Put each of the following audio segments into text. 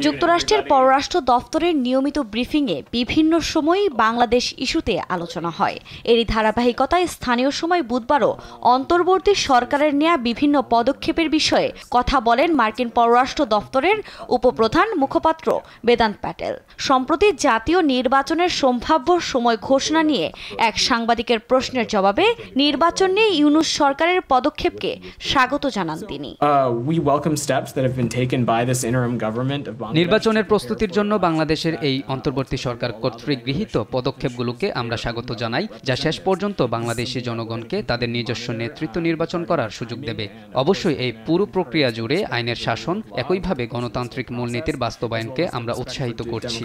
যুক্তরাষ্ট্রের পররাষ্ট্র দফতরের নিয়মিত ব্রিফিংয়ে বিভিন্ন সময়ই বাংলাদেশ ইস্যুতে আলোচনা হয়। এরই ধারাবাহিকতায় স্থানীয় সময় বুধবারও অন্তর্বর্তী সরকারের নেয়া বিভিন্ন পদক্ষেপের বিষয়ে কথা বলেন মার্কিন পররাষ্ট্র দফতরের উপপ্রধান মুখপাত্র বেদান্ত প্যাটেল। সম্প্রতি জাতীয় নির্বাচনের সম্ভাব্য সময় ঘোষণা নিয়ে এক সাংবাদিকের প্রশ্নের জবাবে নির্বাচন নিয়ে ইউনূস সরকারের পদক্ষেপকে স্বাগত জানান তিনি। নির্বাচনের প্রস্তুতির জন্য বাংলাদেশের এই অন্তর্বর্তী সরকার কর্তৃক গৃহীত পদক্ষেপগুলোকে আমরা স্বাগত জানাই, যা শেষ পর্যন্ত বাংলাদেশি জনগণকে তাদের নিজস্ব নেতৃত্ব নির্বাচন করার সুযোগ দেবে। অবশ্যই এই পুরো প্রক্রিয়া জুড়ে আইনের শাসন, একইভাবে গণতান্ত্রিক মূলনীতির বাস্তবায়নকে আমরা উৎসাহিত করছি।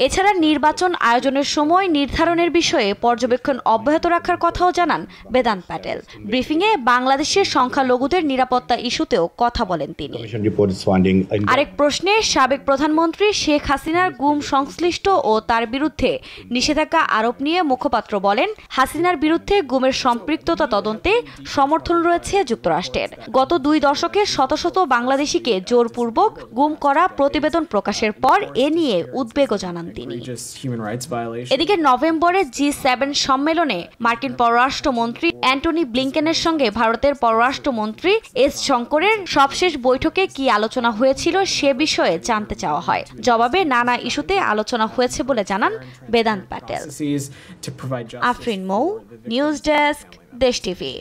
এছাড়া নির্বাচন আয়োজনের সময় নির্ধারণের বিষয়ে পর্যবেক্ষণ অব্যাহত রাখার কথাও জানান বেদান্ত প্যাটেল। ব্রিফিংয়ে বাংলাদেশের সংখ্যালঘুদের নিরাপত্তা ইস্যুতেও কথা বলেন তিনি। আরেক প্রশ্নে সাবেক প্রধানমন্ত্রী শেখ হাসিনার গুম সংশ্লিষ্ট ও তার বিরুদ্ধে নিষেধাজ্ঞা আরোপ নিয়ে মুখপাত্র বলেন, হাসিনার বিরুদ্ধে গুমের সম্পৃক্ততা তদন্তে সমর্থন রয়েছে যুক্তরাষ্ট্রের। গত 2 দশকে শত শত বাংলাদেশিকে জোরপূর্বক গুম করা প্রতিবেদন প্রকাশের পর এ নিয়ে উদ্বেগও জানান তিনি। এদিকে নভেম্বরে G7 সম্মেলনে মার্কিন পররাষ্ট্রমন্ত্রী অ্যান্টনি ব্লিংকেনের সঙ্গে ভারতের পররাষ্ট্রমন্ত্রী এস শঙ্করের সবশেষ বৈঠকে কি আলোচনা হয়েছিল সে বিষয়ে জানতে চাওয়া হয়। জবাবে নানা ইস্যুতে আলোচনা হয়েছে বলে জানান বেদান্ত প্যাটেল। আফরিন মৌ, নিউজ ডেস্ক, দেশ টিভি।